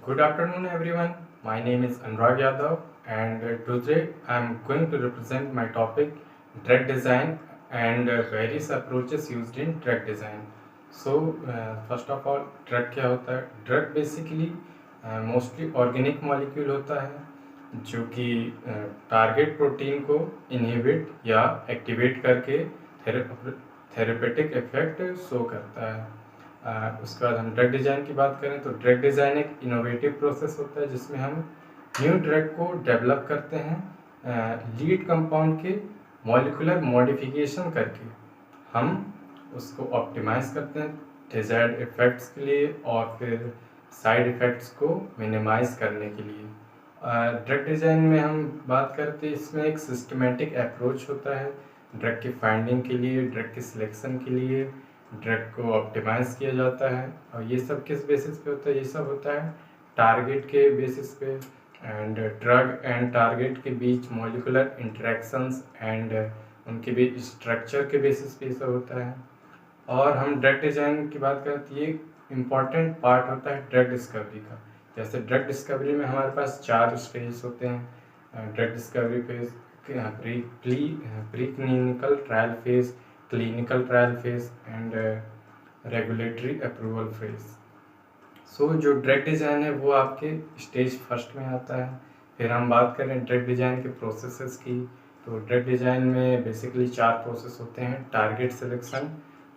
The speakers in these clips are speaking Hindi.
Good afternoon, everyone. My name is Anurag Yadav, and today I am going to represent my topic drug design and various approaches used in drug design. First of all, drug क्या होता है? Drug basically mostly organic molecule होता है जो कि टारगेट प्रोटीन को इनहिबिट या एक्टिवेट करके थेरेपेटिक इफेक्ट शो करता है। उसके बाद हम ड्रग डिज़ाइन की बात करें तो ड्रग डिज़ाइन एक इनोवेटिव प्रोसेस होता है जिसमें हम न्यू ड्रग को डेवलप करते हैं लीड कंपाउंड के मॉलिक्यूलर मॉडिफिकेशन करके हम उसको ऑप्टिमाइज करते हैं डिजायर्ड इफ़ेक्ट्स के लिए और फिर साइड इफ़ेक्ट्स को मिनिमाइज करने के लिए। ड्रग डिज़ाइन में हम बात करते हैं इसमें एक सिस्टमेटिक अप्रोच होता है ड्रग की फाइंडिंग के लिए, ड्रग की सिलेक्शन के लिए, ड्रग को ऑप्टिमाइज किया जाता है। और ये सब किस बेसिस पे होता है? ये सब होता है टारगेट के बेसिस पे एंड ड्रग एंड टारगेट के बीच मॉलिक्यूलर इंटरेक्शंस एंड उनके बीच स्ट्रक्चर के बेसिस पे ये सब होता है। और हम ड्रग डिज़ाइन की बात करें तो ये इम्पॉर्टेंट पार्ट होता है ड्रग डिस्कवरी का। जैसे ड्रग डिस्कवरी में हमारे पास 4 स्टेज होते हैं। Drug discovery phase, pre clinical trial phase, clinical trial phase and regulatory approval phase. जो ड्रग डिज़ाइन है वो आपके स्टेज फर्स्ट में आता है। फिर हम बात करें ड्रग डिज़ाइन के प्रोसेसेस की तो ड्रग डिज़ाइन में बेसिकली 4 प्रोसेस होते हैं: target selection,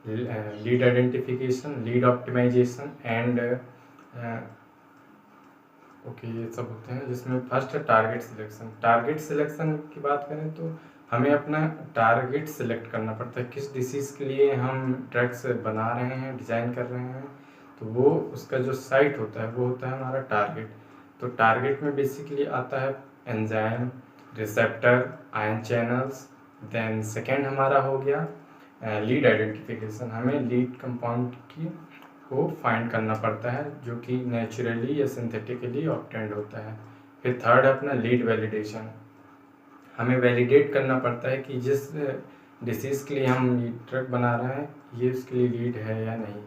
lead identification, lead optimisation and ये सब होते हैं। जिसमें फर्स्ट है टारगेट सिलेक्शन। टारगेट सिलेक्शन की बात करें तो हमें अपना टारगेट सिलेक्ट करना पड़ता है, किस डिसीज़ के लिए हम ड्रग्स बना रहे हैं, डिज़ाइन कर रहे हैं। तो वो उसका जो साइट होता है वो होता है हमारा टारगेट। तो टारगेट में बेसिकली आता है enzyme, receptor, ion channels. Then second हमारा हो गया लीड आइडेंटिफिकेशन। हमें लीड कंपाउंड को फाइंड करना पड़ता है जो कि नेचुरली या सिंथेटिकली ऑब्टेंड होता है। फिर थर्ड अपना लीड वैलिडेशन। हमें वैलिडेट करना पड़ता है कि जिस डिसीज़ के लिए हम ये ड्रग बना रहे हैं ये उसके लिए लीड है या नहीं।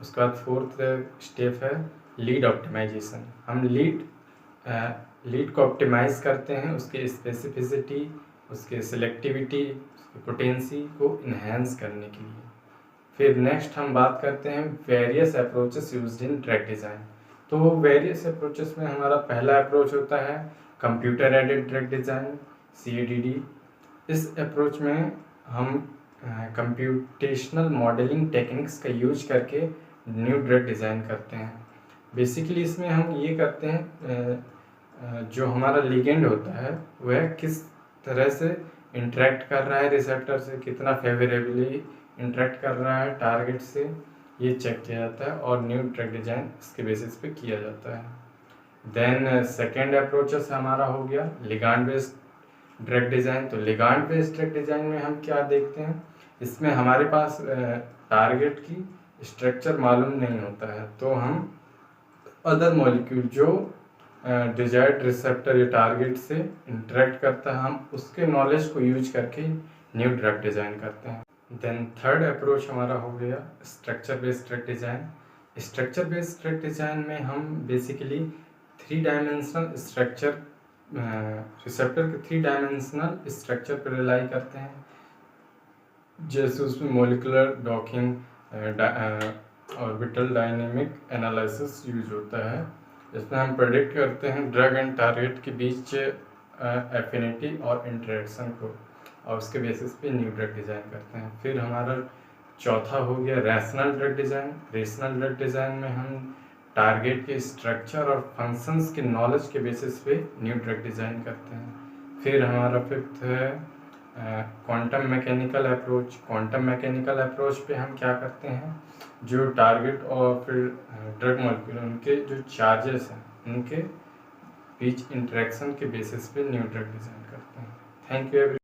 उसके बाद फोर्थ स्टेप है लीड ऑप्टिमाइजेशन। हम लीड को ऑप्टिमाइज करते हैं, उसकी स्पेसिफिसिटी, उसके सिलेक्टिविटी, उसकी पोटेंसी को इन्हेंस करने के लिए। फिर नेक्स्ट हम बात करते हैं various approaches used in drug design. तो वेरियस अप्रोचेस में हमारा पहला अप्रोच होता है computer aided drug design, CADD। इस अप्रोच में हम कंप्यूटेशनल मॉडलिंग टेक्निक्स का यूज करके न्यू ड्रग डिज़ाइन करते हैं। बेसिकली इसमें हम ये करते हैं जो हमारा लिगेंड होता है वह किस तरह से इंटरेक्ट कर रहा है रिसेप्टर से, कितना फेवरेबली इंटरेक्ट कर रहा है टारगेट से, ये चेक किया जाता है और न्यू ड्रग डिज़ाइन इसके बेसिस पे किया जाता है। देन सेकेंड अप्रोचेस हमारा हो गया लिगांड बेस्ड ड्रग डिज़ाइन। तो लिगांड बेस्ड ड्रग डिज़ाइन में हम क्या देखते हैं, इसमें हमारे पास टारगेट की स्ट्रक्चर मालूम नहीं होता है, तो हम अदर मॉलिक्यूल जो डिजायर्ड रिसेप्टर या टारगेट से इंटरेक्ट करता है हम उसके नॉलेज को यूज करके न्यू ड्रग डिज़ाइन करते हैं। देन थर्ड अप्रोच हमारा हो गया structure based drug design. Structure based drug design में हम बेसिकली 3 डायमेंशनल स्ट्रक्चर, रिसेप्टर के 3 डायमेंशनल स्ट्रक्चर पर रिलाई करते हैं। जैसे उसमें molecular docking, orbital dynamic analysis use होता है। इसमें हम प्रेडिक्ट करते हैं ड्रग एंड टारगेट के बीच एफिनिटी और इंटरेक्शन को और उसके बेसिस पे न्यू ड्रग डिज़ाइन करते हैं। फिर हमारा चौथा हो गया rational drug design. Rational drug design में हम टारगेट के स्ट्रक्चर और फंक्शंस के नॉलेज के बेसिस पे न्यू ड्रग डिज़ाइन करते हैं। फिर हमारा फिफ्थ है quantum mechanical approach. Quantum mechanical approach पे हम क्या करते हैं, जो टारगेट और फिर ड्रग मॉलिक्यूल उनके जो चार्जेस हैं उनके बीच इंटरेक्शन के बेसिस पे न्यू ड्रग डिज़ाइन करते हैं। Thank you every